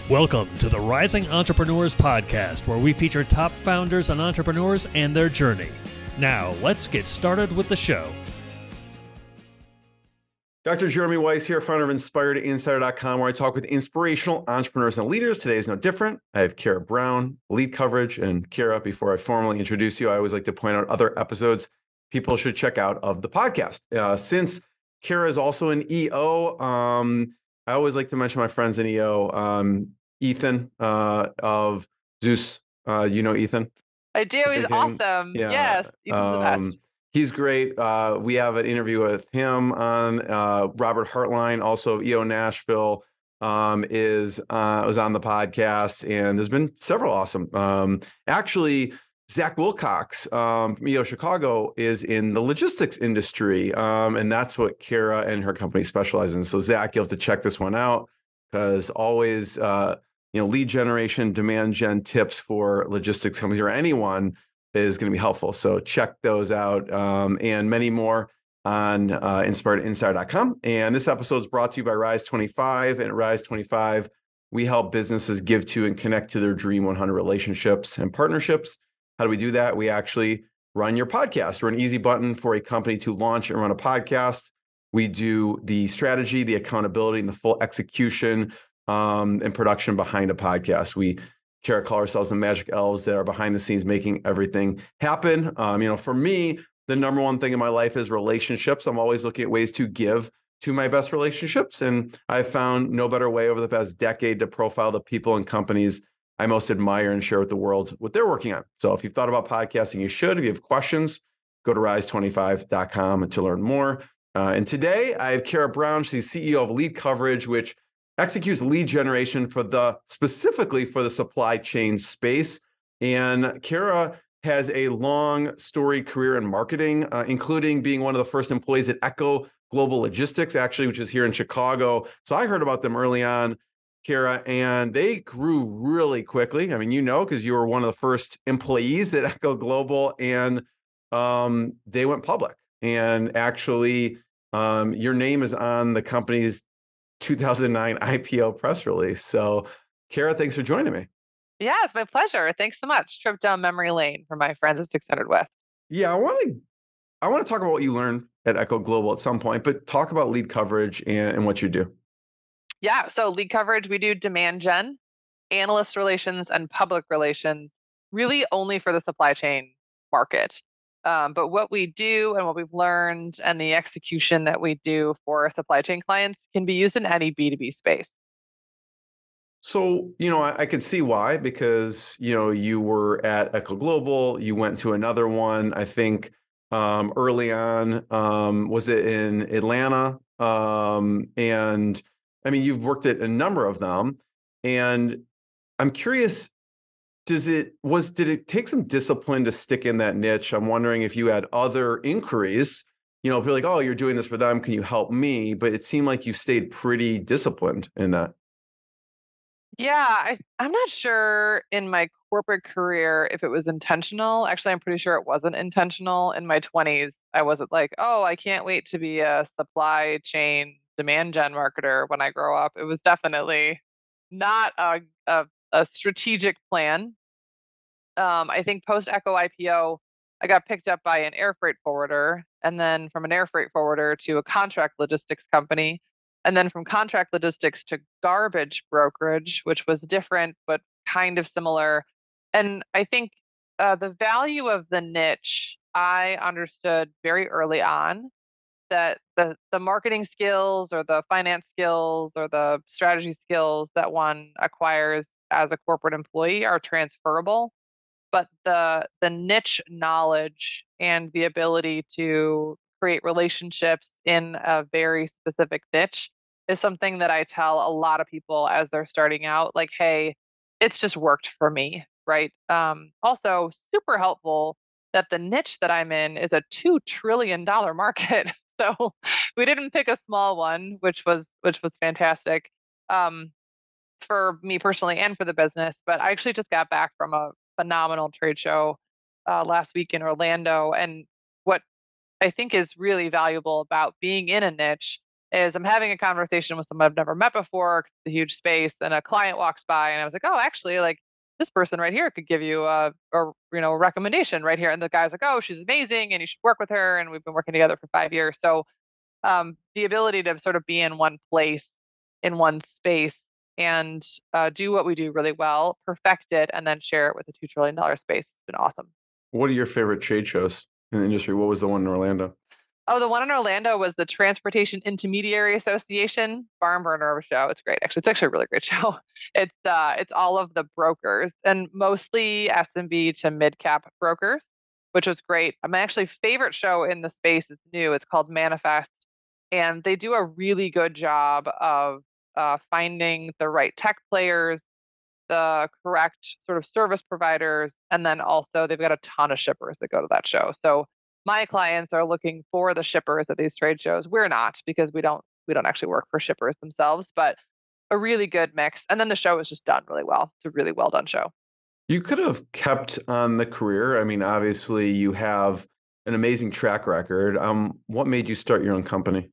Welcome to the Rising Entrepreneurs Podcast, where we feature top founders and entrepreneurs and their journey. Now, let's get started with the show. Dr. Jeremy Weiss here, founder of InspiredInsider.com, where I talk with inspirational entrepreneurs and leaders. Today is no different. I have Kara Brown, LeadCoverage. And Kara, before I formally introduce you, I always like to point out other episodes people should check out of the podcast. Since Kara is also an EO, I always like to mention my friends in EO. Ethan of Zeus, you know Ethan? I do. He's awesome. Yeah. Yes, Ethan's the best. He's great. We have an interview with him on Robert Hartline, also of EO Nashville, was on the podcast, and there's been several awesome. Actually, Zach Wilcox from EO Chicago is in the logistics industry, and that's what Kara and her company specialize in. So Zach, you'll have to check this one out, because always, lead generation, demand gen tips for logistics companies or anyone is going to be helpful. So check those out and many more on InspiredInsider.com. And this episode is brought to you by Rise25. And at Rise25, we help businesses give to and connect to their Dream 100 relationships and partnerships. How do we do that? We actually run your podcast. We're an easy button for a company to launch and run a podcast. We do the strategy, the accountability, and the full execution and production behind a podcast. We call ourselves the magic elves that are behind the scenes making everything happen. For me, the number one thing in my life is relationships. I'm always looking at ways to give to my best relationships. And I've found no better way over the past decade to profile the people and companies I most admire and share with the world what they're working on. So if you've thought about podcasting, you should. If you have questions, go to rise25.com to learn more. And today I have Kara Brown. She's CEO of LeadCoverage, which executes lead generation specifically for the supply chain space. And Kara has a long storied career in marketing, including being one of the first employees at Echo Global Logistics, actually, which is here in Chicago. So I heard about them early on, Kara, and they grew really quickly. I mean, because you were one of the first employees at Echo Global, and they went public. And actually, your name is on the company's 2009 IPO press release. So, Kara, thanks for joining me. Yeah, it's my pleasure. Thanks so much. Trip down memory lane for my friends at 600 West. Yeah, I want to talk about what you learned at Echo Global at some point, but talk about LeadCoverage and what you do. Yeah, so LeadCoverage, we do demand gen, analyst relations, and public relations, really only for the supply chain market. But what we do and what we've learned and the execution that we do for supply chain clients can be used in any B2B space. So, I could see why, because, you were at Echo Global, you went to another one, I think, early on, was it in Atlanta? And I mean, you've worked at a number of them, and I'm curious, did it take some discipline to stick in that niche? I'm wondering if you had other inquiries, if you're like, oh, you're doing this for them, can you help me? But it seemed like you stayed pretty disciplined in that. Yeah, I'm not sure in my corporate career if it was intentional. Actually, I'm pretty sure it wasn't intentional. In my 20s, I wasn't like, oh, I can't wait to be a supply chain demand gen marketer when I grow up. It was definitely not a strategic plan. I think post Echo IPO, I got picked up by an air freight forwarder, and then from an air freight forwarder to a contract logistics company, and then from contract logistics to garbage brokerage, which was different but kind of similar. And I think the value of the niche, I understood very early on that the marketing skills or the finance skills or the strategy skills that one acquires as a corporate employee are transferable, but the niche knowledge and the ability to create relationships in a very specific niche is something that I tell a lot of people as they're starting out, like, hey, it's just worked for me, right? Also, super helpful that the niche that I'm in is a $2 trillion market. So we didn't pick a small one, which was fantastic for me personally and for the business. But I actually just got back from a phenomenal trade show last week in Orlando. And what I think is really valuable about being in a niche is I'm having a conversation with someone I've never met before. 'Cause it's a huge space, and a client walks by, and I was like, oh, actually, like this person right here could give you a recommendation right here. And the guy's like, oh, she's amazing, and you should work with her. And we've been working together for 5 years. So the ability to sort of be in one place, in one space, and do what we do really well, perfect it, and then share it with a $2 trillion space has been awesome. What are your favorite trade shows in the industry? What was the one in Orlando? Oh, the one in Orlando was the Transportation Intermediary Association Barn Burner of a show. It's great, actually. It's actually a really great show. It's all of the brokers and mostly SMB to mid cap brokers, which was great. My actually favorite show in the space is new. It's called Manifest, and they do a really good job of finding the right tech players, the correct sort of service providers, and then also they've got a ton of shippers that go to that show. So my clients are looking for the shippers at these trade shows. We're not, because we don't actually work for shippers themselves, but a really good mix. And then the show is just done really well. It's a really well done show. You could have kept on the career. I mean, obviously, you have an amazing track record. What made you start your own company?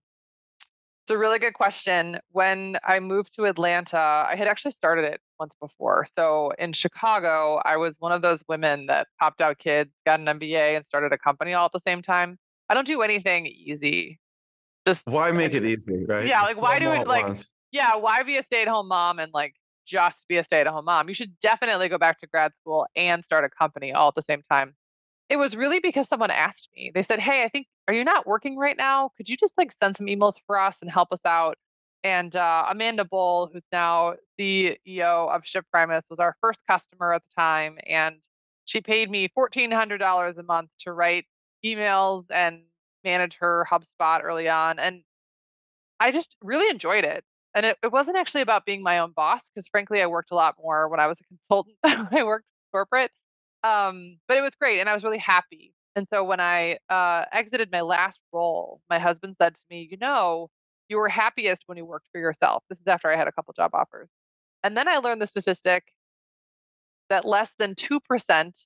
It's a really good question. When I moved to Atlanta, I had actually started it once before. So in Chicago, I was one of those women that popped out kids, got an MBA, and started a company all at the same time. I don't do anything easy. Just Why make it actually, easy, right? yeah, Just like throw why them do all it at like, once. yeah, why be a stay-at-home mom and like just be a stay-at-home mom? You should definitely go back to grad school and start a company all at the same time. It was really because someone asked me. They said, "Hey, I think are you not working right now? Could you just like send some emails for us and help us out?" And Amanda Bull, who's now CEO of Ship Primus, was our first customer at the time, and she paid me $1,400 a month to write emails and manage her HubSpot early on. And I just really enjoyed it. And it wasn't actually about being my own boss, because frankly, I worked a lot more when I was a consultant than when I worked corporate. But it was great, and I was really happy. And so when I exited my last role, my husband said to me, you were happiest when you worked for yourself. This is after I had a couple job offers. And then I learned the statistic that less than 2%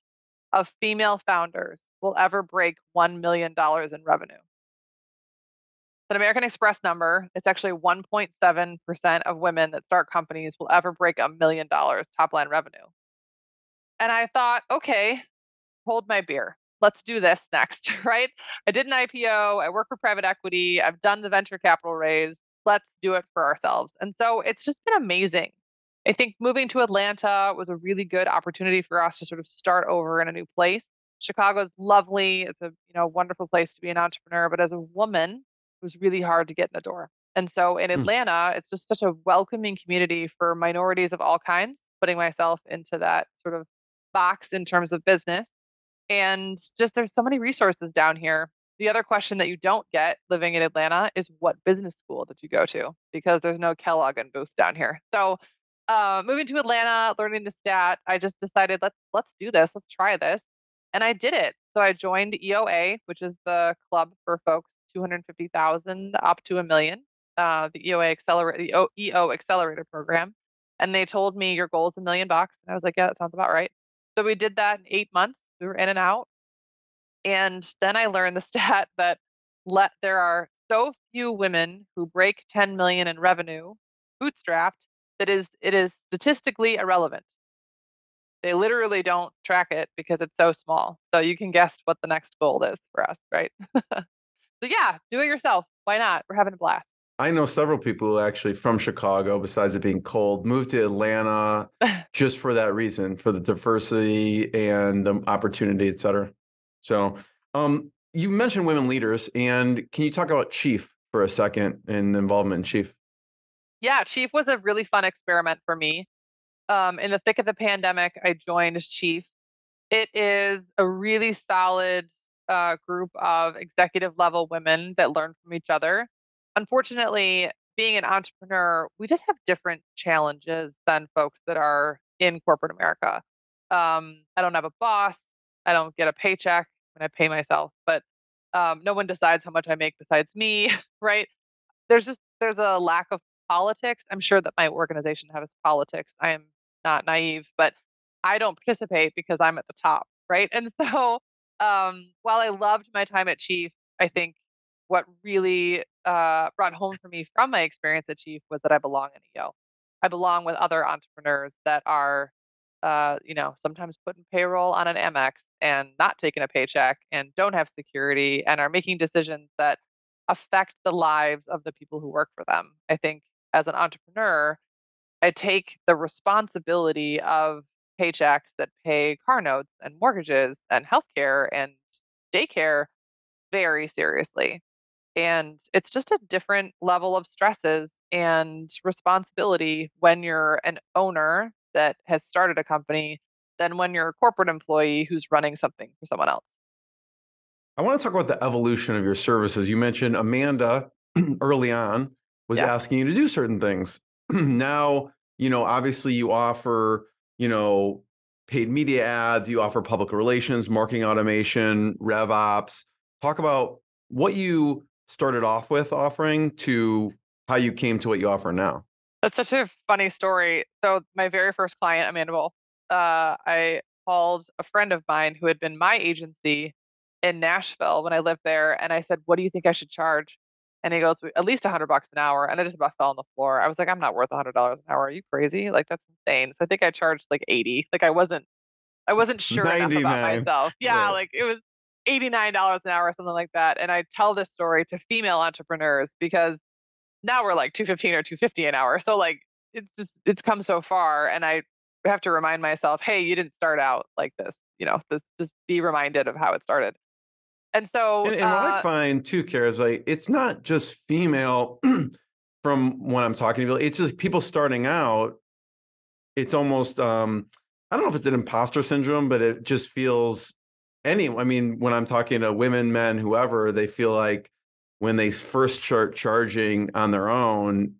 of female founders will ever break $1 million in revenue. It's an American Express number. It's actually 1.7% of women that start companies will ever break $1 million top line revenue. And I thought, okay, hold my beer. Let's do this next, right? I did an IPO. I work for private equity. I've done the venture capital raise. Let's do it for ourselves. And so it's just been amazing. I think moving to Atlanta was a really good opportunity for us to sort of start over in a new place. Chicago's lovely. It's a wonderful place to be an entrepreneur, but as a woman, it was really hard to get in the door. And so in Hmm. Atlanta, it's just such a welcoming community for minorities of all kinds, putting myself into that sort of box in terms of business. And just there's so many resources down here. The other question that you don't get living in Atlanta is, what business school did you go to? Because there's no Kellogg and booth down here. So moving to Atlanta, learning the stat, I just decided let's do this, let's try this, and I did it. So I joined EOA, which is the club for folks 250,000 up to a million, the EO Accelerator program, and they told me your goal is $1 million, and I was like, yeah, that sounds about right. So we did that in 8 months. We were in and out. And then I learned the stat that there are so few women who break 10 million in revenue bootstrapped that it is statistically irrelevant. They literally don't track it because it's so small. So you can guess what the next goal is for us, right? So yeah, do it yourself. Why not? We're having a blast. I know several people who actually from Chicago, besides it being cold, moved to Atlanta just for that reason, for the diversity and the opportunity, et cetera. So, you mentioned women leaders, and can you talk about Chief for a second and involvement in Chief? Yeah, Chief was a really fun experiment for me. In the thick of the pandemic, I joined as Chief. It is a really solid group of executive level women that learn from each other. Unfortunately, being an entrepreneur, we just have different challenges than folks that are in corporate America. I don't have a boss. I don't get a paycheck when I pay myself, but no one decides how much I make besides me, right? There's a lack of politics. I'm sure that my organization has politics. I am not naive, but I don't participate because I'm at the top, right? And so while I loved my time at Chief, I think what really brought home for me from my experience at Chief was that I belong in EO. I belong with other entrepreneurs that are, sometimes putting payroll on an Amex and not taking a paycheck and don't have security and are making decisions that affect the lives of the people who work for them. I think as an entrepreneur, I take the responsibility of paychecks that pay car notes and mortgages and healthcare and daycare very seriously. And it's just a different level of stresses and responsibility when you're an owner that has started a company than when you're a corporate employee who's running something for someone else. I want to talk about the evolution of your services. You mentioned Amanda early on was Yeah. asking you to do certain things. Now, obviously you offer, paid media ads, you offer public relations, marketing automation, rev ops. Talk about what you started off with offering to how you came to what you offer now. That's such a funny story. So my very first client, Amanda Wolf, I called a friend of mine who had been my agency in Nashville when I lived there, and I said, "What do you think I should charge?" And he goes, "At least $100 an hour." And I just about fell on the floor. I was like, "I'm not worth $100 an hour. Are you crazy? Like that's insane." So I think I charged like 80. Like I wasn't sure enough about 99. myself. Yeah, Right. like it was $89 an hour or something like that. And I tell this story to female entrepreneurs because now we're like 215 or 250 an hour. So like it's come so far and I have to remind myself, hey, you didn't start out like this. This just be reminded of how it started. And so And what I find too, Kara, is like it's not just female from when I'm talking to people, it's just people starting out. It's almost I don't know if it's an imposter syndrome, but it just feels I mean, when I'm talking to women, men, whoever, they feel like when they first start charging on their own,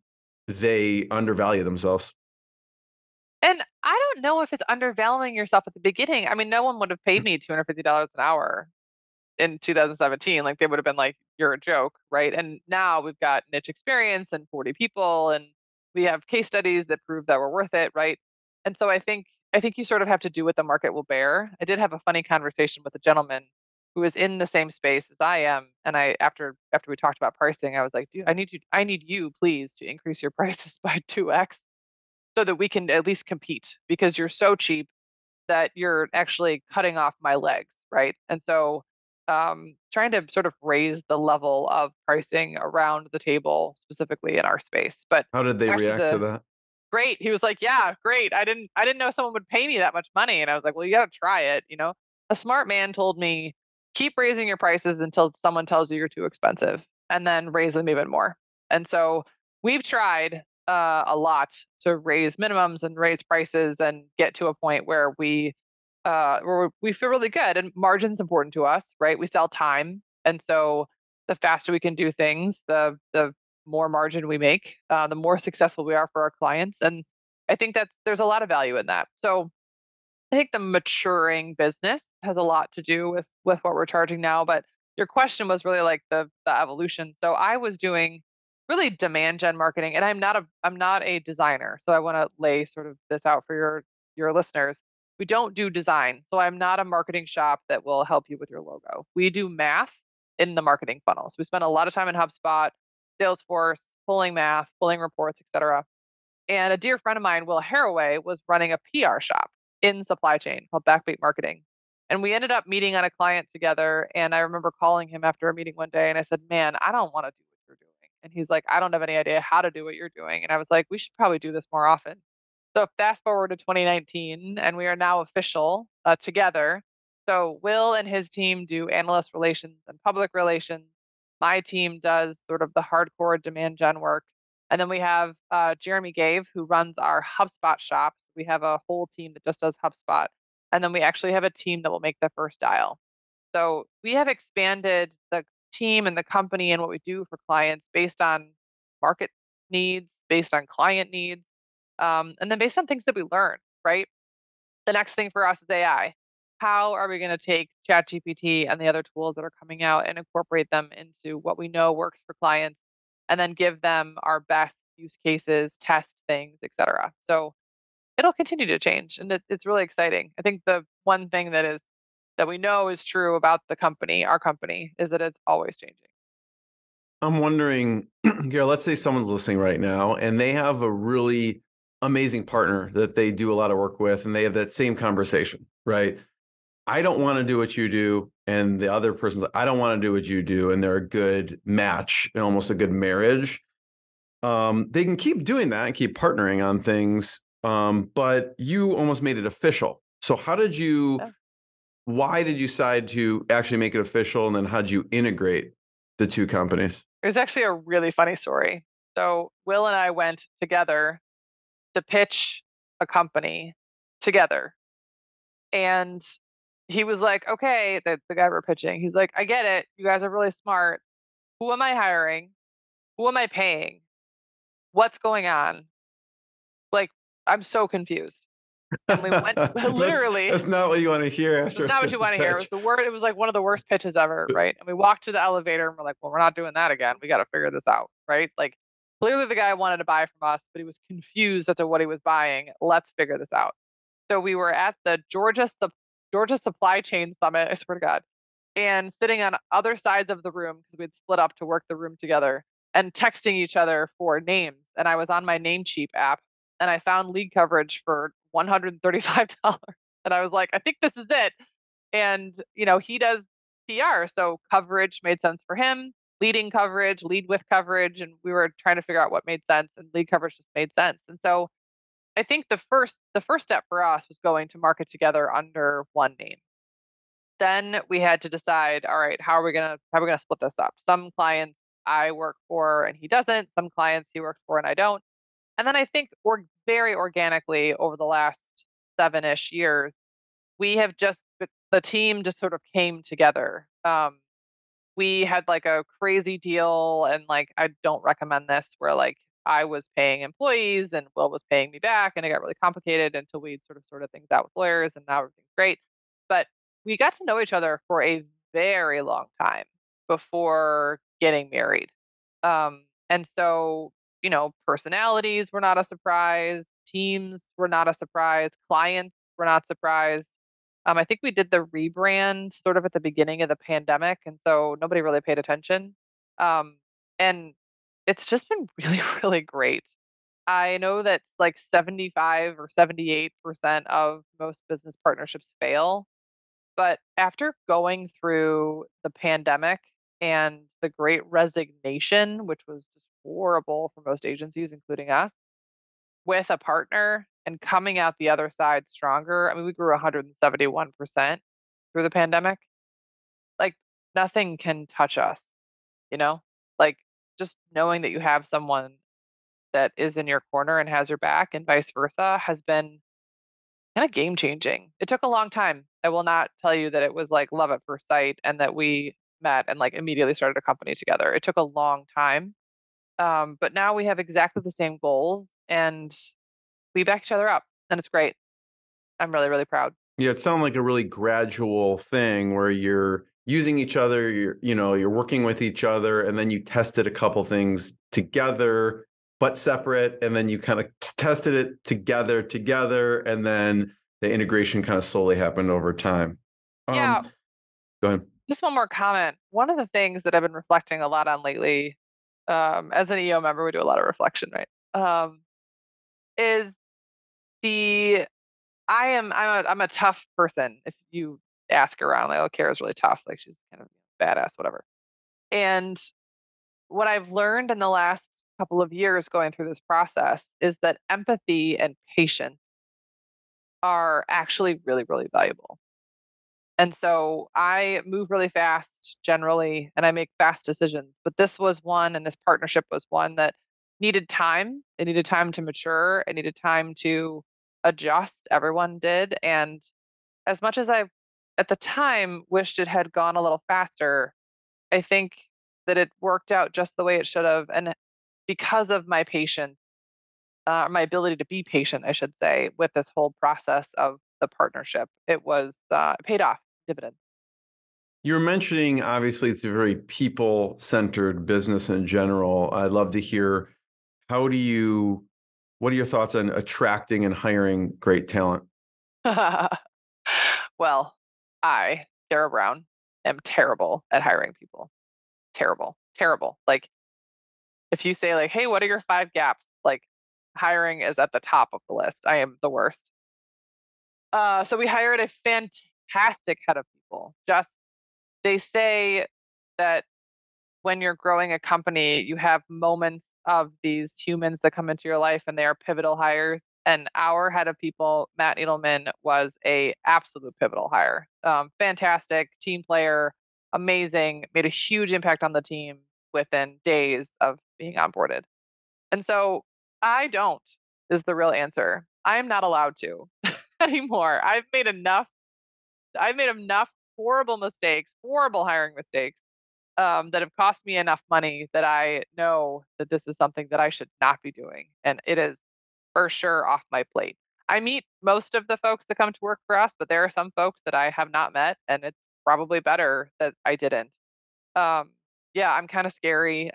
they undervalue themselves. and I don't know if it's undervaluing yourself at the beginning. I mean, no one would have paid me $250 an hour in 2017. Like they would have been like, you're a joke, right? And now we've got niche experience and 40 people and we have case studies that prove that we're worth it, right? And so I think you sort of have to do what the market will bear. I did have a funny conversation with a gentleman who is in the same space as I am. And I after we talked about pricing, I was like, dude, I need you please to increase your prices by 2x so that we can at least compete because you're so cheap that you're actually cutting off my legs, right? And so trying to sort of raise the level of pricing around the table, specifically in our space. But How did they back to react to the that? great, he was like, "Yeah, great. I didn't know someone would pay me that much money." And I was like, "Well, you got to try it." A smart man told me, "Keep raising your prices until someone tells you you're too expensive, and then raise them even more." And so we've tried a lot to raise minimums and raise prices and get to a point where we feel really good. And margin's important to us, right? We sell time, and so the faster we can do things, the more margin we make, the more successful we are for our clients. And I think that there's a lot of value in that. So I think the maturing business has a lot to do with what we're charging now. But your question was really like the evolution. So I was doing really demand gen marketing, and I'm not a designer. So I want to lay sort of this out for your listeners. We don't do design. So I'm not a marketing shop that will help you with your logo. We do math in the marketing funnel. So we spend a lot of time in HubSpot, Salesforce, pulling math, pulling reports, etc. And a dear friend of mine, Will Haraway, was running a PR shop in supply chain called Backbeat Marketing. And we ended up meeting on a client together. And I remember calling him after a meeting one day and I said, "Man, I don't want to do what you're doing." And he's like, "I don't have any idea how to do what you're doing." And I was like, "We should probably do this more often." So fast forward to 2019, and we are now official together. So Will and his team do analyst relations and public relations. My team does sort of the hardcore demand gen work. And then we have Jeremy Gave, who runs our HubSpot shop. We have a whole team that just does HubSpot. And then we actually have a team that will make the first dial. So we have expanded the team and the company and what we do for clients based on market needs, based on client needs, and then based on things that we learn, right? The next thing for us is AI. How are we going to take ChatGPT and the other tools that are coming out and incorporate them into what we know works for clients and then give them our best use cases, test things, etc. So it'll continue to change and it's really exciting. I think the one thing that we know is true about the company, our company, is that it's always changing. I'm wondering, Gail, let's say someone's listening right now and they have a really amazing partner that they do a lot of work with, and they have that same conversation, right? I don't want to do what you do. And the other person's like, I don't want to do what you do. And they're a good match and almost a good marriage. They can keep doing that and keep partnering on things. But you almost made it official. So why did you decide to actually make it official? And then how did you integrate the two companies? It was actually a really funny story. So Will and I went together to pitch a company together. And he was like, okay, the guy we're pitching, he's like, I get it. You guys are really smart. Who am I hiring? Who am I paying? What's going on? Like, I'm so confused. And we went literally. That's not what you want to hear It's after not what you want to hear. It was the word. It was like one of the worst pitches ever, right? And we walked to the elevator and we're like, well, we're not doing that again. We got to figure this out, right? Like, clearly the guy wanted to buy from us, but he was confused as to what he was buying. Let's figure this out. So we were at the Georgia Supply Chain Summit. I swear to God, and sitting on other sides of the room because we'd split up to work the room together and texting each other for names. And I was on my Namecheap app and I found LeadCoverage for $135. And I was like, I think this is it. And, he does PR. So coverage made sense for him, leading coverage, lead with coverage. And we were trying to figure out what made sense, and LeadCoverage just made sense. And so I think the first step for us was going to market together under one name. Then we had to decide, all right, how are we gonna split this up? Some clients I work for and he doesn't. Some clients he works for and I don't. And then I think very organically over the last 7-ish years, we have the team just sort of came together. We had like a crazy deal, and like I don't recommend this, where like I was paying employees and Will was paying me back, and it got really complicated until we sort of sorted things out with lawyers, and now everything's great. But we got to know each other for a very long time before getting married. And so, personalities were not a surprise, teams were not a surprise, clients were not surprised. I think we did the rebrand sort of at the beginning of the pandemic, and so nobody really paid attention. Um, and it's just been really, really great. I know that like 75 or 78% of most business partnerships fail, but after going through the pandemic and the great resignation, which was just horrible for most agencies, including us, with a partner and coming out the other side stronger. I mean, we grew 171% through the pandemic. Like, nothing can touch us, you know? Like, just knowing that you have someone that is in your corner and has your back and vice versa has been kind of game changing. It took a long time. I will not tell you that it was like love at first sight and that we met and like immediately started a company together. It took a long time. But now we have exactly the same goals and we back each other up, and it's great. I'm really, really proud. Yeah, it sounds like a really gradual thing where you're using each other, you're working with each other, and then you tested a couple things together, but separate, and then you kind of tested it together, and then the integration kind of slowly happened over time. Yeah. Go ahead. Just one more comment. One of the things that I've been reflecting a lot on lately, as an EO member, we do a lot of reflection, right? Is the I'm a tough person. If you ask around, like, oh, Kara's really tough. Like she's kind of badass, whatever. And what I've learned in the last couple of years going through this process is that empathy and patience are actually really, really valuable. And so I move really fast generally and I make fast decisions. But this was one, and this partnership was one that needed time. It needed time to mature. It needed time to adjust. Everyone did. And as much as I, at the time, wished it had gone a little faster, I think that it worked out just the way it should have. And because of my patience, my ability to be patient, I should say, with this whole process of the partnership, it paid off dividends. You're mentioning, obviously, it's a very people-centered business in general. I'd love to hear, what are your thoughts on attracting and hiring great talent? Well, I, Sarah Brown, am terrible at hiring people. Terrible, terrible. Like If you say like, hey, what are your 5 gaps? Like hiring is at the top of the list. I am the worst. So we hired a fantastic head of people. Just they say that when you're growing a company, you have moments of these humans that come into your life and they are pivotal hires. And our head of people, Matt Edelman, was a absolute pivotal hire. Fantastic team player, amazing, made a huge impact on the team within days of being onboarded. And so I don't is the real answer. I am not allowed to anymore. I've made enough horrible mistakes, horrible hiring mistakes, that have cost me enough money that I know that this is something that I should not be doing. And it is for sure off my plate. I meet most of the folks that come to work for us, but there are some folks that I have not met, and it's probably better that I didn't. Um, yeah, I'm kind of scary.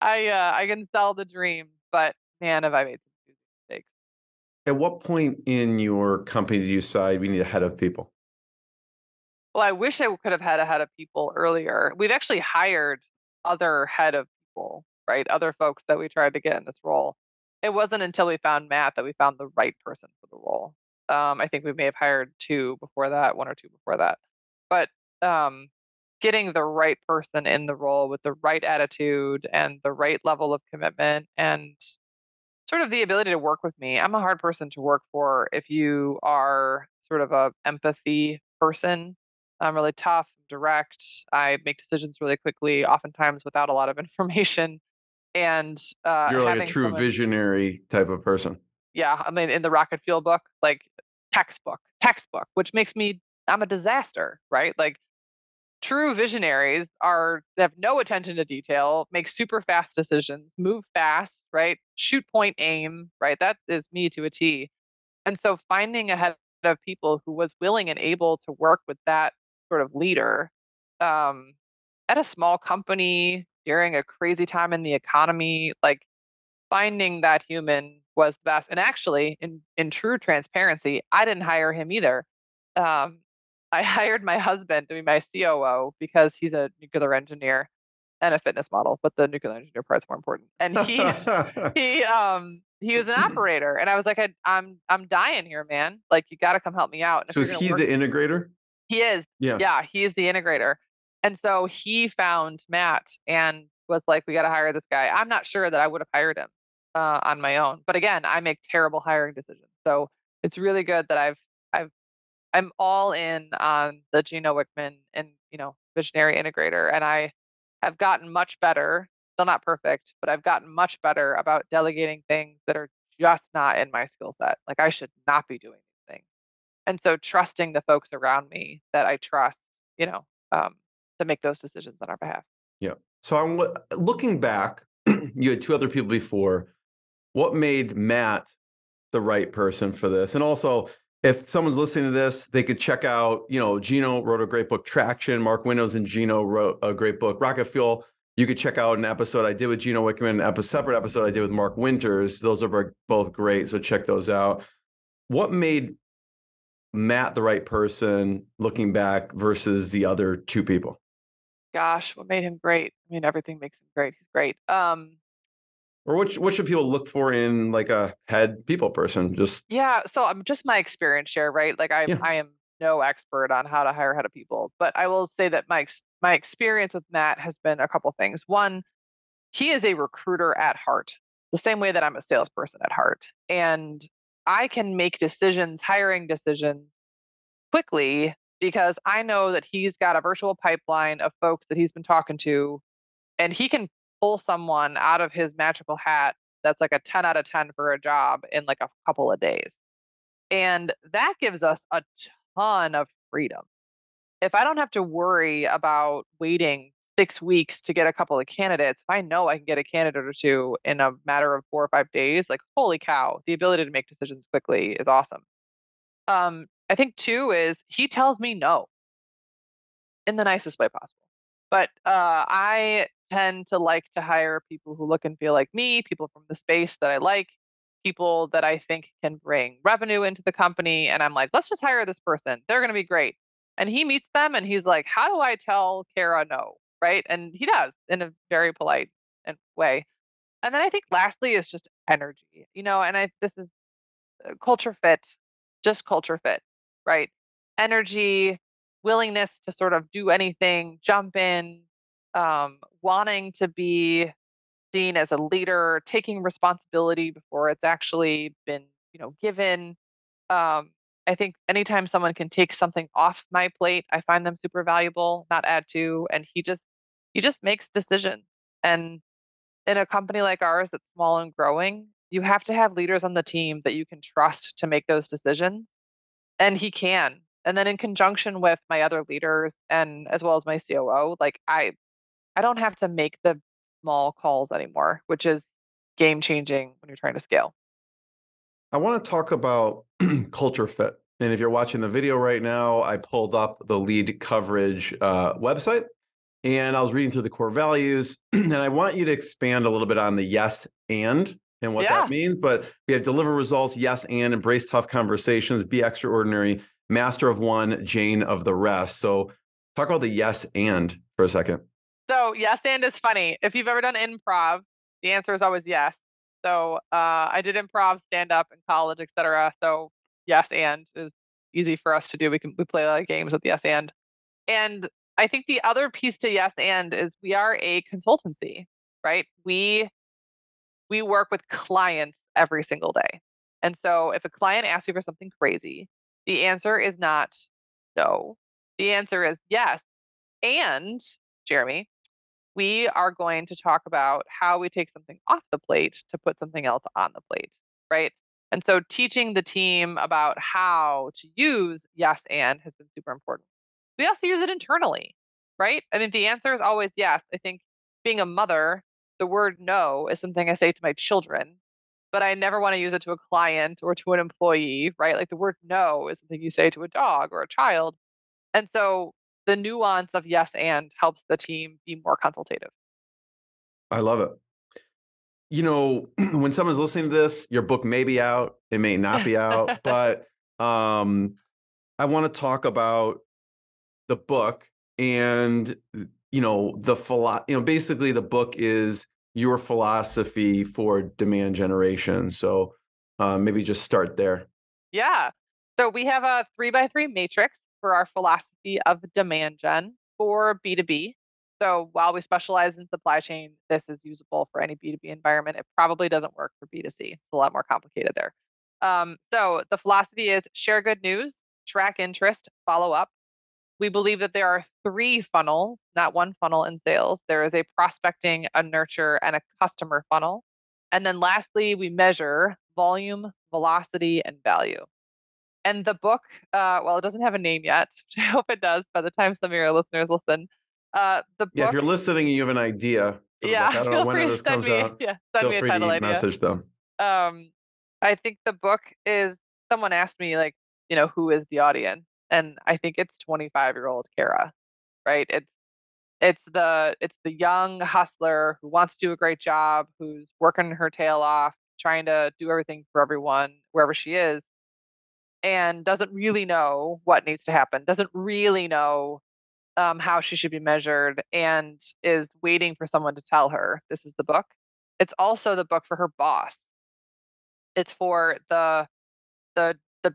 I can sell the dream, but man, have I made some huge mistakes. At what point in your company did you decide we need a head of people? Well, I wish I could have had a head of people earlier. We've actually hired other head of people, right? Other folks that we tried to get in this role. It wasn't until we found Matt that we found the right person for the role. I think we may have hired two before that, one or two before that. But um, getting the right person in the role with the right attitude and the right level of commitment and sort of the ability to work with me. I'm a hard person to work for if you are sort of a empathy person. I'm really tough, direct. I make decisions really quickly, oftentimes without a lot of information. And You're like a having true someone, visionary type of person. yeah, I mean, in the rocket fuel book, like textbook, which makes me, I'm a disaster, right? Like true visionaries are they have no attention to detail, make super fast decisions, move fast, right? Shoot point aim, right? That is me to a T. And so finding a head of people who was willing and able to work with that sort of leader um, at a small company during a crazy time in the economy, like finding that human was the best. And actually, in true transparency, I didn't hire him either. Um, I hired my husband to be my COO because he's a nuclear engineer and a fitness model, but the nuclear engineer part's more important. And he was an operator, and I was like, I'm dying here, man. Like you got to come help me out. And if So you're is gonna he work, the integrator? he is. Yeah. Yeah, he is the integrator. And so he found Matt and was like, we got to hire this guy. I'm not sure that I would have hired him on my own. But again, I make terrible hiring decisions. So it's really good that I've I'm all in on the Gino Wickman and visionary integrator, and I have gotten much better. Still not perfect, but I've gotten much better about delegating things that are just not in my skill set. Like I should not be doing these things, and so trusting the folks around me that I trust, you know, um, to make those decisions on our behalf. Yeah. So looking back, you had two other people before. What made Matt the right person for this? And also, if someone's listening to this, they could check out, Gino wrote a great book, Traction. Mark Windows and Gino wrote a great book, Rocket Fuel. You could check out an episode I did with Gino Wickman, a separate episode I did with Mark Winters. Those are both great, so check those out. What made Matt the right person looking back versus the other two people? Gosh, what made him great? I mean, everything makes him great. He's great. Or what should people look for in like a head people person? Just Yeah, so I'm just my experience share, right? Like yeah. I am no expert on how to hire head of people, but I will say that my experience with Matt has been a couple things. One, he is a recruiter at heart, the same way that I'm a salesperson at heart. And I can make decisions, hiring decisions quickly because I know that he's got a virtual pipeline of folks that he's been talking to, and he can pull someone out of his magical hat that's like a 10 out of 10 for a job in like a couple of days. And that gives us a ton of freedom. If I don't have to worry about waiting 6 weeks to get a couple of candidates, if I know I can get a candidate or two in a matter of 4 or 5 days, like holy cow, the ability to make decisions quickly is awesome. I think two is he tells me no in the nicest way possible. But I tend to like to hire people who look and feel like me, people from the space that I like, people that I think can bring revenue into the company. And I'm like, let's just hire this person. They're going to be great. And he meets them and he's like, how do I tell Kara no? Right. And he does in a very polite way. And then I think lastly is just energy, and this is culture fit, just culture fit, right? Energy, willingness to sort of do anything, jump in, wanting to be seen as a leader, taking responsibility before it's actually been, given. I think anytime someone can take something off my plate, I find them super valuable, not add to. And he just makes decisions. And in a company like ours that's small and growing, you have to have leaders on the team that you can trust to make those decisions. And he can. And then in conjunction with my other leaders and as well as my COO, like I don't have to make the small calls anymore, which is game changing when you're trying to scale. I want to talk about culture fit. And if you're watching the video right now, I pulled up the LeadCoverage website and I was reading through the core values. And I want you to expand a little bit on the yes and what that Yeah. means. But we have deliver results, yes and, embrace tough conversations, be extraordinary, master of one, Jane of the rest. So talk about the yes and for a second. So yes and is funny. If you've ever done improv, the answer is always yes. So I did improv, stand up in college, etc. So yes and is easy for us to do. We play a lot of games with yes and. And I think the other piece to yes and is we are a consultancy, right? We work with clients every single day. And so if a client asks you for something crazy, the answer is not no. The answer is yes. And Jeremy, we are going to talk about how we take something off the plate to put something else on the plate, right? And so teaching the team about how to use yes and has been super important. We also use it internally, right? I mean, the answer is always yes. I think being a mother, the word no is something I say to my children, but I never want to use it to a client or to an employee, right? Like the word no is something you say to a dog or a child. And so the nuance of yes and helps the team be more consultative. I love it. When someone's listening to this, your book may be out, it may not be out, but I want to talk about the book and basically the book is your philosophy for demand generation. So maybe just start there. Yeah. So we have a 3x3 matrix for our philosophy of demand gen for B2B. So while we specialize in supply chain, this is usable for any B2B environment. It probably doesn't work for B2C. It's a lot more complicated there. So the philosophy is share good news, track interest, follow up. We believe that there are three funnels, not one funnel in sales. There is a prospecting, a nurture, and a customer funnel. And then lastly, we measure volume, velocity, and value. And the book, well, it doesn't have a name yet, which I hope it does by the time some of your listeners listen. The Yeah, if book, you're listening and you have an idea for the book, I yeah, don't know feel when free to this comes out. send Feel me a free title to idea. message them. Um, I think the book is, someone asked me, like, who is the audience? And I think it's 25-year-old Kara, right? It's the young hustler who wants to do a great job, who's working her tail off, trying to do everything for everyone wherever she is, and doesn't really know what needs to happen, doesn't really know how she should be measured, and is waiting for someone to tell her this is the book. It's also the book for her boss. It's for the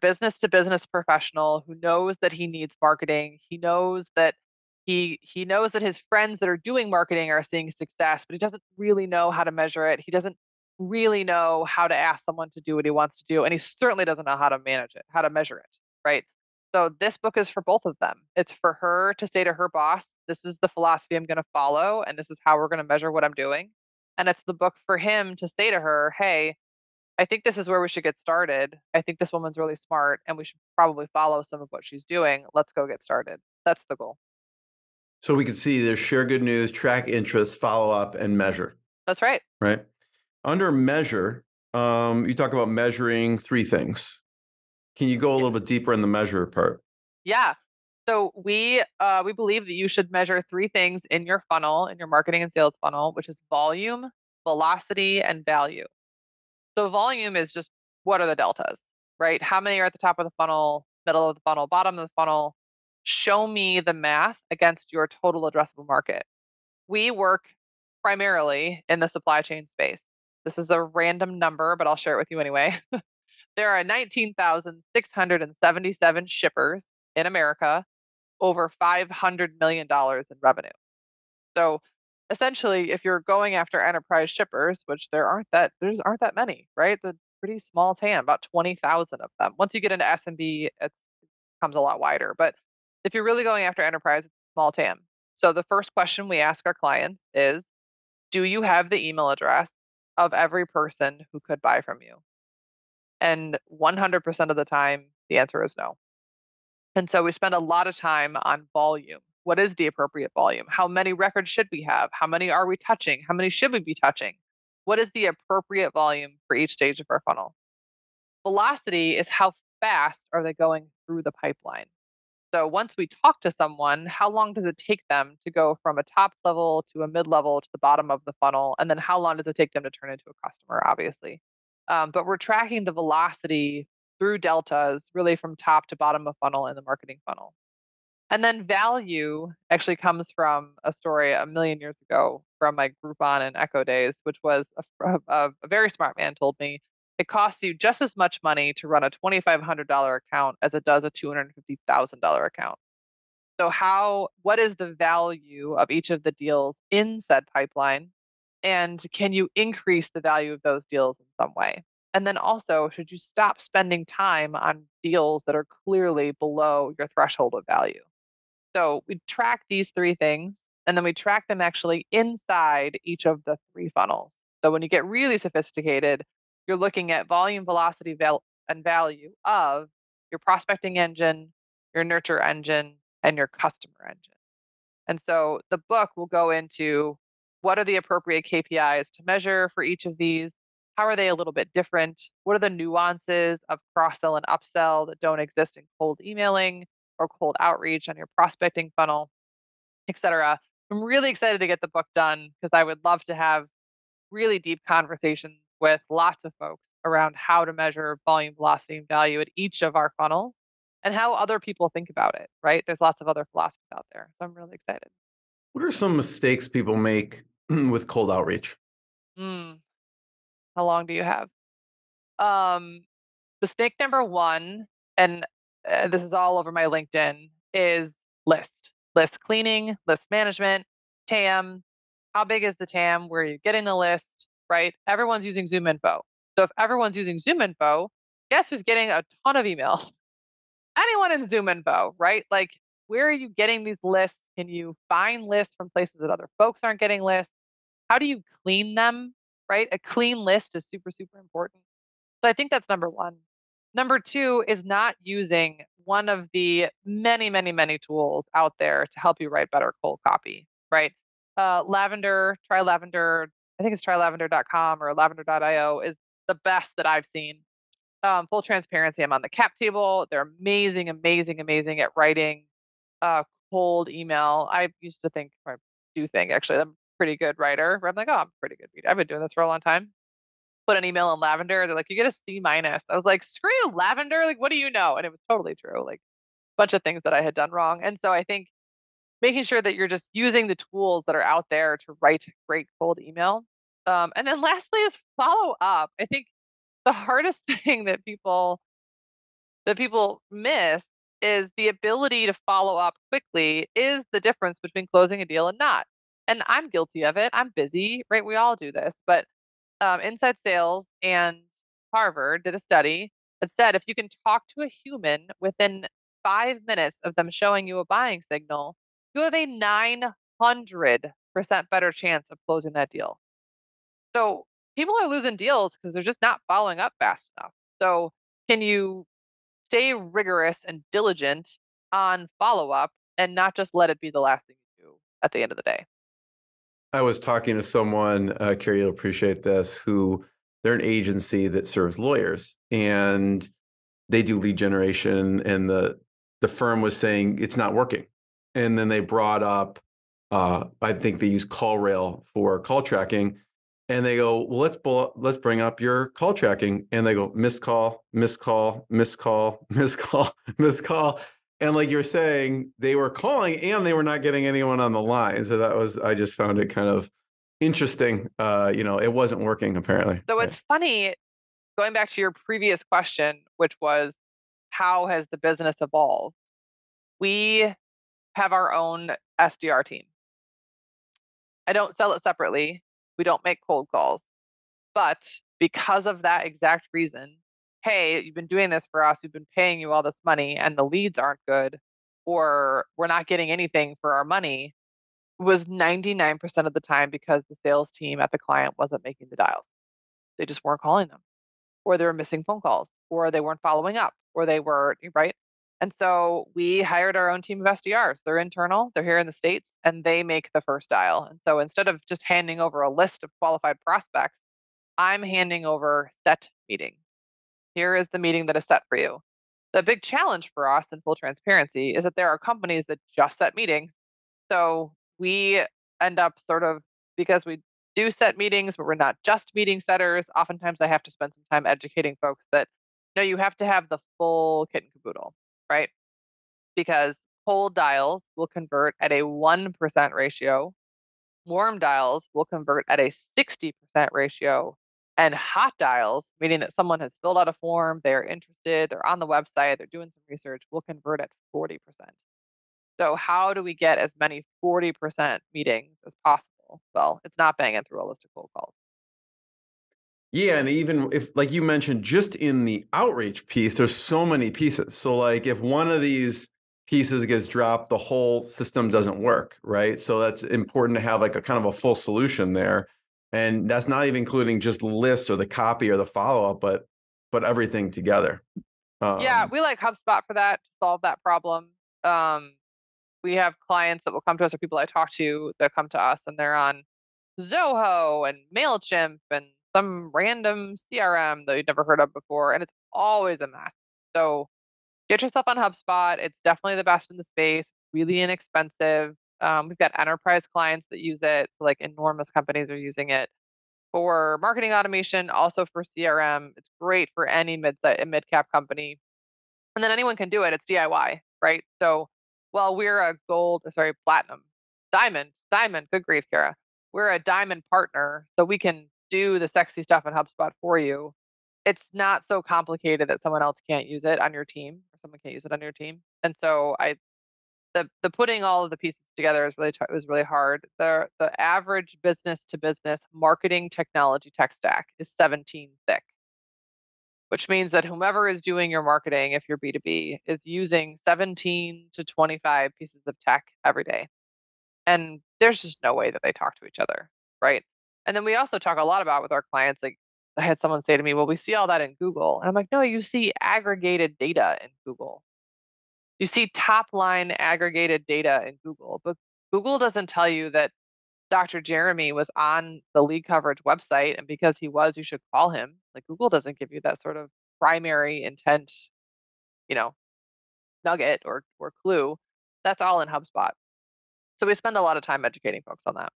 business to business professional who knows that he needs marketing. He knows that he knows that his friends that are doing marketing are seeing success, but he doesn't really know how to measure it. He doesn't really know how to ask someone to do what he wants to do, and he certainly doesn't know how to manage it, how to measure it, right? So this book is for both of them. It's for her to say to her boss, this is the philosophy I'm going to follow, and this is how we're going to measure what I'm doing. And it's the book for him to say to her, hey, I think this is where we should get started. I think this woman's really smart and we should probably follow some of what she's doing. Let's go get started. That's the goal. So we can see there's share good news, track interest, follow up, and measure. That's right. Right. Under measure, you talk about measuring three things. Can you go a little bit deeper in the measure part? Yeah. So we believe that you should measure three things in your funnel, in your marketing and sales funnel, which is volume, velocity, and value. So volume is just, what are the deltas, right? How many are at the top of the funnel, middle of the funnel, bottom of the funnel? Show me the math against your total addressable market. We work primarily in the supply chain space. This is a random number, but I'll share it with you anyway. There are 19,677 shippers in America, over $500 million in revenue. So essentially, if you're going after enterprise shippers, which there aren't that many, right? The pretty small TAM, about 20,000 of them. Once you get into SMB, it becomes a lot wider. But if you're really going after enterprise, it's a small TAM. So the first question we ask our clients is, do you have the email address of every person who could buy from you? And 100% of the time, the answer is no. And so we spend a lot of time on volume. What is the appropriate volume? How many records should we have? How many are we touching? How many should we be touching? What is the appropriate volume for each stage of our funnel? Velocity is how fast are they going through the pipeline. So once we talk to someone, how long does it take them to go from a top level to a mid level to the bottom of the funnel? And then how long does it take them to turn into a customer, obviously? But we're tracking the velocity through deltas, really from top to bottom of funnel in the marketing funnel. And then value actually comes from a story a million years ago from my Groupon and Echo days, which was a very smart man told me it costs you just as much money to run a $2,500 account as it does a $250,000 account. So what is the value of each of the deals in said pipeline? And can you increase the value of those deals in some way? And then also, should you stop spending time on deals that are clearly below your threshold of value? So we track these three things, and then we track them actually inside each of the three funnels. So when you get really sophisticated, you're looking at volume, velocity, and value of your prospecting engine, your nurture engine, and your customer engine. And so the book will go into what are the appropriate KPIs to measure for each of these? How are they a little bit different? What are the nuances of cross-sell and upsell that don't exist in cold emailing or cold outreach on your prospecting funnel, et cetera? I'm really excited to get the book done because I would love to have really deep conversations with lots of folks around how to measure volume, velocity, and value at each of our funnels and how other people think about it, right? There's lots of other philosophies out there. So I'm really excited. What are some mistakes people make with cold outreach? How long do you have? Mistake number one, and this is all over my LinkedIn, is list cleaning, list management, TAM. How big is the TAM? Where are you getting the list, right? Everyone's using Zoom Info. So if everyone's using Zoom Info, guess who's getting a ton of emails? Anyone in Zoom Info, right? Like, where are you getting these lists? Can you find lists from places that other folks aren't getting lists? How do you clean them, right? A clean list is super, super important. So I think that's number one. Number two is not using one of the many, many, many tools out there to help you write better cold copy, right? Lavender, try Lavender. I think it's trylavender.com or lavender.io is the best that I've seen. Full transparency, I'm on the cap table. They're amazing, amazing, amazing at writing cold email. I used to think, or do think actually, I'm a pretty good writer. I'm like, oh, I'm pretty good. I've been doing this for a long time. Put an email in Lavender. They're like, you get a C-. I was like, screw you, Lavender. Like, what do you know? And it was totally true. Like a bunch of things that I had done wrong. And so I think making sure that you're just using the tools that are out there to write great cold email. And then lastly is follow up. I think the hardest thing that people miss is the ability to follow up quickly is the difference between closing a deal and not. And I'm guilty of it. I'm busy, right? We all do this. But Inside Sales and Harvard did a study that said if you can talk to a human within 5 minutes of them showing you a buying signal, you have a 900% better chance of closing that deal. So people are losing deals because they're just not following up fast enough. So can you stay rigorous and diligent on follow up and not just let it be the last thing you do at the end of the day? I was talking to someone, Carrie, you'll appreciate this, who they're an agency that serves lawyers and they do lead generation, and the firm was saying it's not working. And then they brought up, I think they use CallRail for call tracking. And they go, well, let's bring up your call tracking. And they go, missed call, missed call, missed call, missed call, missed call. And like you're saying, they were calling and they were not getting anyone on the line. So I just found it kind of interesting. It wasn't working apparently. So Right. it's funny, going back to your previous question, which was, how has the business evolved? We have our own SDR team. I don't sell it separately. We don't make cold calls. But because of that exact reason, hey, you've been doing this for us, we've been paying you all this money, and the leads aren't good, or we're not getting anything for our money, was 99% of the time because the sales team at the client wasn't making the dials. They just weren't calling them, or they were missing phone calls, or they weren't following up, or they were, right? And so we hired our own team of SDRs. They're internal, they're here in the States, and they make the first dial. And so instead of just handing over a list of qualified prospects, I'm handing over set meetings. Here is the meeting that is set for you. The big challenge for us in full transparency is that there are companies that just set meetings. So we end up sort of, because we do set meetings, but we're not just meeting setters. Oftentimes I have to spend some time educating folks that, no, you have to have the full kit and caboodle, right? Because cold dials will convert at a 1% ratio, warm dials will convert at a 60% ratio, and hot dials, meaning that someone has filled out a form, they're interested, they're on the website, they're doing some research, will convert at 40%. So how do we get as many 40% meetings as possible? Well, it's not banging through a list of cold calls. Yeah, and even if, like you mentioned, just in the outreach piece, there's so many pieces. So like if one of these pieces gets dropped, the whole system doesn't work, right? So that's important to have like a kind of a full solution there. And that's not even including just lists or the copy or the follow-up, but everything together. Yeah, we like HubSpot for that, to solve that problem. We have clients that will come to us, or people I talk to that come to us, and they're on Zoho and MailChimp and some random CRM that you've never heard of before, and it's always a mess. So get yourself on HubSpot. It's definitely the best in the space, really inexpensive. We've got enterprise clients that use it, so like enormous companies are using it for marketing automation, also for CRM. It's great for any mid-cap company, and then anyone can do it. It's DIY, right? So while we're a platinum, diamond, good grief, Kara. We're a diamond partner, so we can do the sexy stuff in HubSpot for you. It's not so complicated that someone else can't use it on your team, or someone can't use it on your team. And so the putting all of the pieces together is was really hard. The average business to business marketing technology tech stack is 17 thick, which means that whomever is doing your marketing, if you're B2B, is using 17 to 25 pieces of tech every day. And there's just no way that they talk to each other, right? And then we also talk a lot about with our clients, like I had someone say to me, well, we see all that in Google. And I'm like, no, you see aggregated data in Google. You see top line aggregated data in Google, but Google doesn't tell you that Dr. Jeremy was on the LeadCoverage website, and because he was, you should call him. Like Google doesn't give you that sort of primary intent, you know, nugget or clue. That's all in HubSpot. So we spend a lot of time educating folks on that.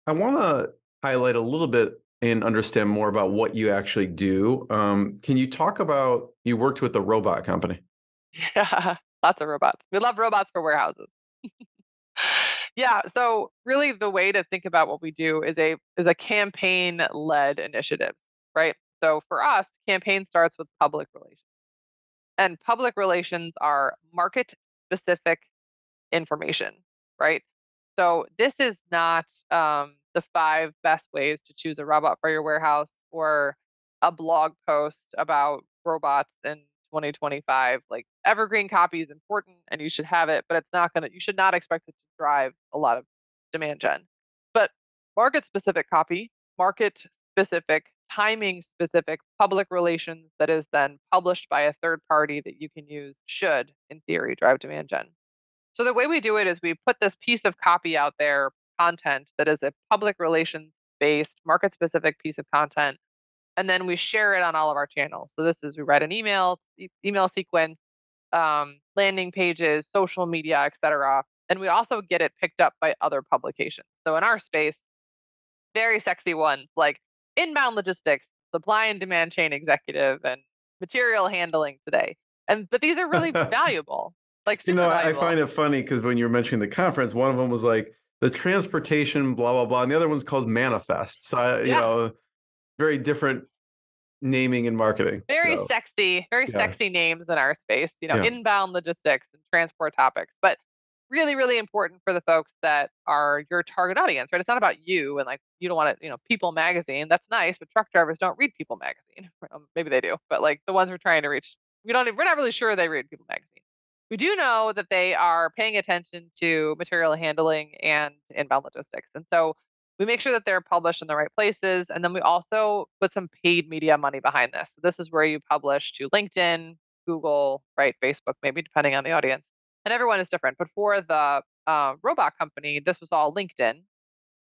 I want to highlight a little bit and understand more about what you actually do. Can you talk about, you worked with a robot company? Yeah, lots of robots. We love robots for warehouses. Yeah, so really the way to think about what we do is a campaign led initiative, right? So for us, campaign starts with public relations. And public relations are market specific information, right? So this is not the 5 best ways to choose a robot for your warehouse, or a blog post about robots in 2025. Like evergreen copy is important and you should have it, but you should not expect it to drive a lot of demand gen. But market specific copy, market specific, timing specific public relations that is then published by a third party that you can use should, in theory, drive demand gen. So the way we do it is we put this piece of copy out there, content that is a public relations based, market specific piece of content, and then we share it on all of our channels. So this is, we write an email sequence, landing pages, social media, etc. And we also get it picked up by other publications. So in our space, very sexy ones like Inbound Logistics, Supply and Demand Chain Executive, and Material Handling Today. But these are really valuable, like super I valuable. find it funny because when you were mentioning the conference, one of them was like, the transportation, blah, blah, blah. And the other one's called Manifest. So, very different naming and marketing. Very So, sexy names in our space, Yeah. inbound logistics and transport topics, but really, really important for the folks that are your target audience, right? It's not about you and like, you don't want to, People Magazine, that's nice, but truck drivers don't read People Magazine. Maybe they do, but like the ones we're trying to reach, we're not really sure they read People Magazine. We do know that they are paying attention to material handling and inbound logistics. And so we make sure that they're published in the right places. And then we also put some paid media money behind this. So this is where you publish to LinkedIn, Google, right, Facebook, maybe depending on the audience. And everyone is different. But for the robot company, this was all LinkedIn.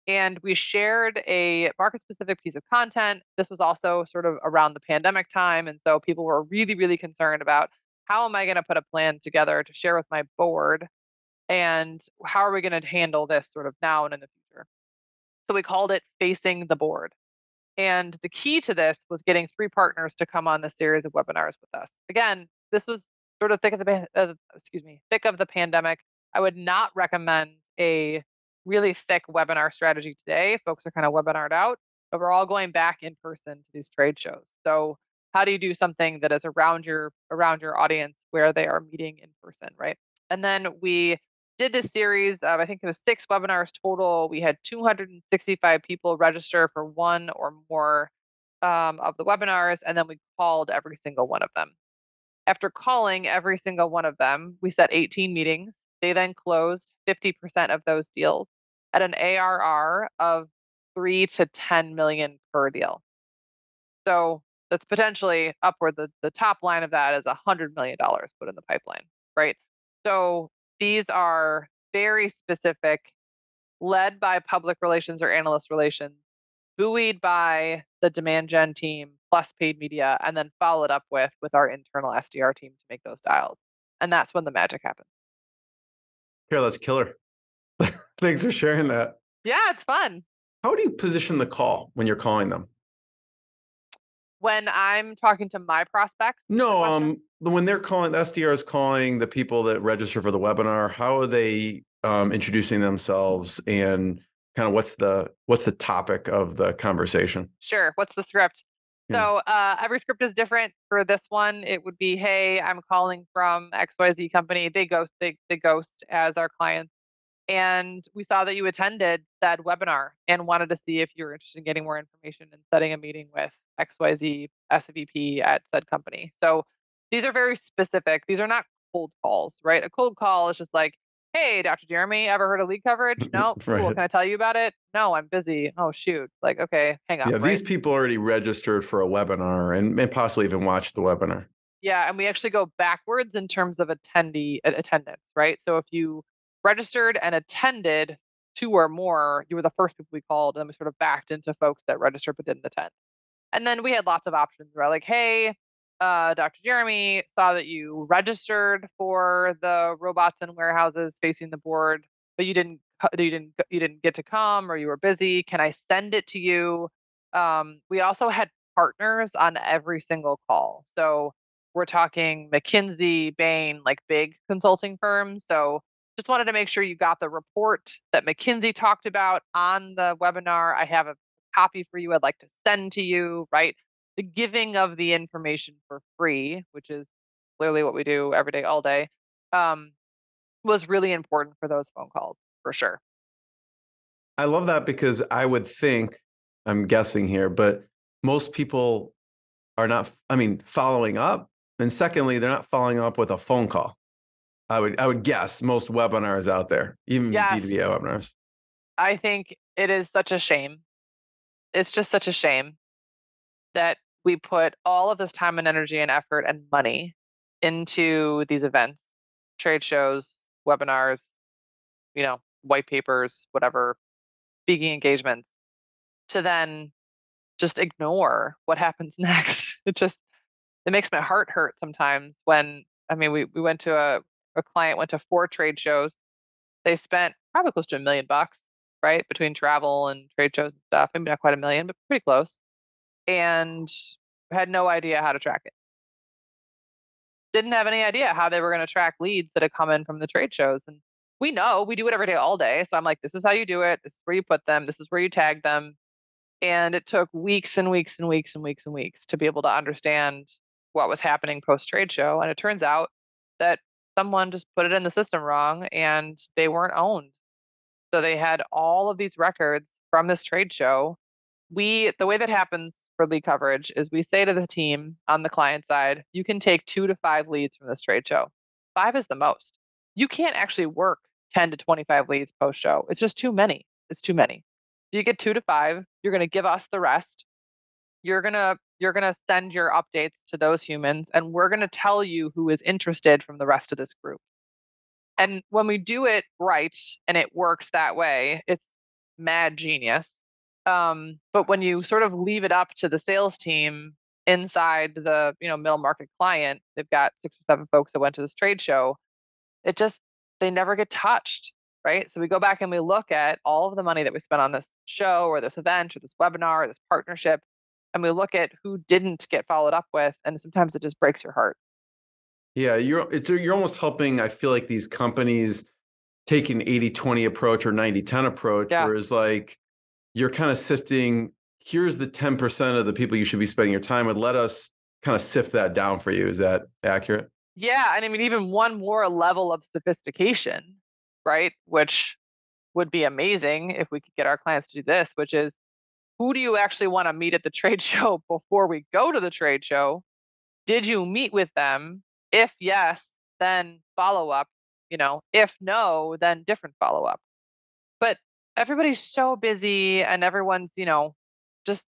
And we shared a market specific piece of content. This was also sort of around the pandemic time. And so people were really, really concerned about how am I going to put a plan together to share with my board? And how are we going to handle this sort of now and in the future? So we called it Facing the Board. And the key to this was getting 3 partners to come on the series of webinars with us. Again, this was sort of thick of the pandemic. I would not recommend a really thick webinar strategy today. Folks are kind of webinared out, but we're all going back in person to these trade shows. So how do you do something that is around your audience where they are meeting in person, right? And then we did this series of, I think it was 6 webinars total. We had 265 people register for one or more of the webinars, and then we called every single one of them. After calling every single one of them, we set 18 meetings. They then closed 50% of those deals at an ARR of 3 to 10 million per deal. So that's potentially upward. The top line of that is $100 million put in the pipeline, right? So these are very specific, led by public relations or analyst relations, buoyed by the demand gen team plus paid media, and then followed up with our internal SDR team to make those dials. And that's when the magic happens. Here, that's killer. Thanks for sharing that. Yeah, it's fun. How do you position the call when you're calling them? When I'm talking to my prospects? No, when they're calling, the SDR is calling the people that register for the webinar, how are they introducing themselves and kind of what's the topic of the conversation? Sure. What's the script? Yeah. So every script is different. For this one, it would be, hey, I'm calling from XYZ company. They ghost as our clients. And we saw that you attended that webinar and wanted to see if you were interested in getting more information and setting a meeting with XYZ SVP at said company. So these are very specific. These are not cold calls, right? A cold call is just like, hey, Dr. Jeremy, ever heard of LeadCoverage? No. Right. Cool. Can I tell you about it? No, I'm busy. Oh, shoot. Like, okay, hang up. Yeah, right? these people already registered for a webinar and possibly even watched the webinar. Yeah, and we actually go backwards in terms of attendance, right? So if you registered and attended 2 or more, you were the first people we called, and then we sort of backed into folks that registered but didn't attend. And then we had lots of options, right? Like, hey, Dr. Jeremy, saw that you registered for the robots and warehouses facing the board, but you didn't get to come, or you were busy. Can I send it to you? We also had partners on every single call. So we're talking McKinsey, Bain, like big consulting firms. So just wanted to make sure you got the report that McKinsey talked about on the webinar. I have a copy for you I'd like to send to you, right? The giving of the information for free, which is clearly what we do every day, all day, was really important for those phone calls, for sure. I love that because I would think, I'm guessing here, but most people are not, following up. And secondly, they're not following up with a phone call. I would guess most webinars out there, even Yes. B2B webinars. I think it is such a shame. It's just such a shame that we put all of this time and energy and effort and money into these events, trade shows, webinars, white papers, whatever, speaking engagements, to then just ignore what happens next. It makes my heart hurt sometimes when, we went to a client went to 4 trade shows. They spent probably close to $1 million, right? Between travel and trade shows and stuff. Maybe not quite $1 million, but pretty close. And had no idea how to track it. Didn't have any idea how they were going to track leads that had come in from the trade shows. And we know we do it every day, all day. So I'm like, this is how you do it. This is where you put them. This is where you tag them. And it took weeks and weeks and weeks and weeks and weeks to be able to understand what was happening post trade show. And it turns out that someone just put it in the system wrong and they weren't owned. So they had all of these records from this trade show. The way that happens for LeadCoverage is we say to the team on the client side, you can take 2 to 5 leads from this trade show. 5 is the most. You can't actually work 10 to 25 leads post show. It's just too many. It's too many. You get 2 to 5. You're going to give us the rest. You're going to send your updates to those humans, and we're going to tell you who is interested from the rest of this group. And when we do it right and it works that way, it's mad genius. But when you sort of leave it up to the sales team inside the middle market client, they've got 6 or 7 folks that went to this trade show. They never get touched, right? So we go back and we look at all of the money that we spent on this show or this event or this webinar or this partnership, and we look at who didn't get followed up with, and sometimes it just breaks your heart. Yeah, you're almost helping, I feel like, these companies take an 80-20 approach or 90-10 approach, whereas like you're kind of sifting, here's the 10% of the people you should be spending your time with. Let us kind of sift that down for you. Is that accurate? Yeah. And I mean, even one more level of sophistication, right? Which would be amazing if we could get our clients to do this, which is, who do you actually want to meet at the trade show before we go to the trade show? Did you meet with them? If yes, then follow up. If no, then different follow up. But everybody's so busy and everyone's, just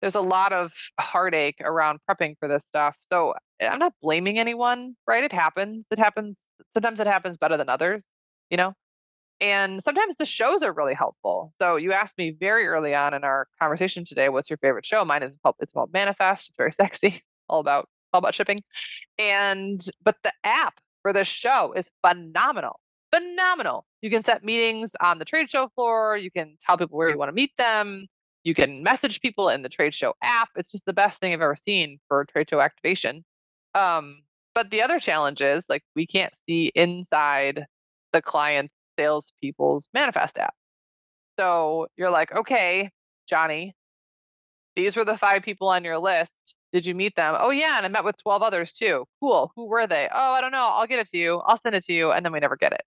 there's a lot of heartache around prepping for this stuff. So I'm not blaming anyone, right? It happens. Sometimes it happens better than others, and sometimes the shows are really helpful. So you asked me very early on in our conversation today, what's your favorite show? Mine is it's called Manifest. It's very sexy, all about shipping. But the app for this show is phenomenal. Phenomenal. You can set meetings on the trade show floor. You can tell people where you want to meet them. You can message people in the trade show app. It's just the best thing I've ever seen for trade show activation. But the other challenge is, like, we can't see inside the client salespeople's Manifest app. So you're like, okay, Johnny, these were the 5 people on your list. Did you meet them? Oh yeah, and I met with 12 others too. Cool. Who were they? Oh, I don't know. I'll get it to you. I'll send it to you. And then we never get it.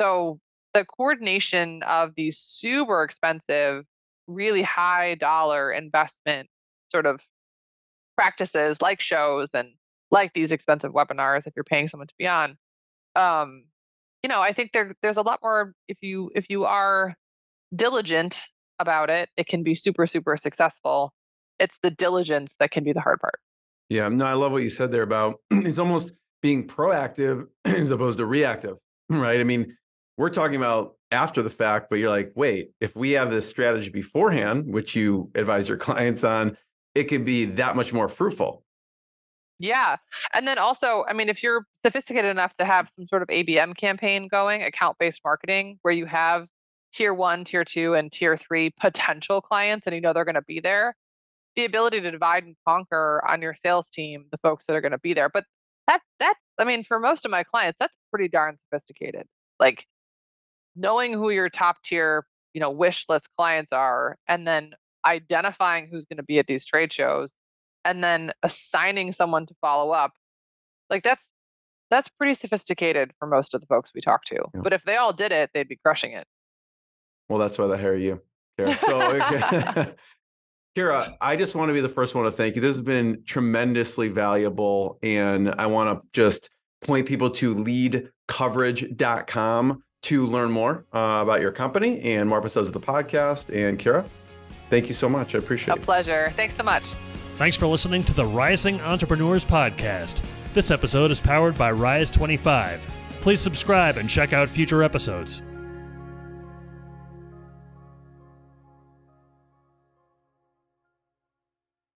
So the coordination of these super expensive, really high dollar investment sort of practices, like shows and like these expensive webinars, if you're paying someone to be on, I think there's a lot more. If you are diligent about it, it can be super, super successful. It's the diligence that can be the hard part. Yeah, no, I love what you said there about it's almost being proactive as opposed to reactive, right? I mean, we're talking about after the fact, but you're like, wait, if we have this strategy beforehand, which you advise your clients on, it could be that much more fruitful. Yeah. And then also, I mean, if you're sophisticated enough to have some sort of ABM campaign going, account-based marketing, where you have tier 1, tier 2, and tier 3 potential clients, and they're going to be there, the ability to divide and conquer on your sales team, the folks that are going to be there. But that's, I mean, for most of my clients, that's pretty darn sophisticated. Like, knowing who your top tier, wish list clients are, and then identifying who's going to be at these trade shows, and then assigning someone to follow up. Like, that's pretty sophisticated for most of the folks we talk to. Yeah. But if they all did it, they'd be crushing it. Well, that's why they hire you, Kara. So, Kara, I just want to be the first one to thank you. This has been tremendously valuable, and I want to just point people to LeadCoverage.com to learn more about your company and more episodes of the podcast. And Kara, thank you so much. I appreciate it. A pleasure. Thanks so much. Thanks for listening to the Rising Entrepreneurs Podcast. This episode is powered by Rise 25. Please subscribe and check out future episodes.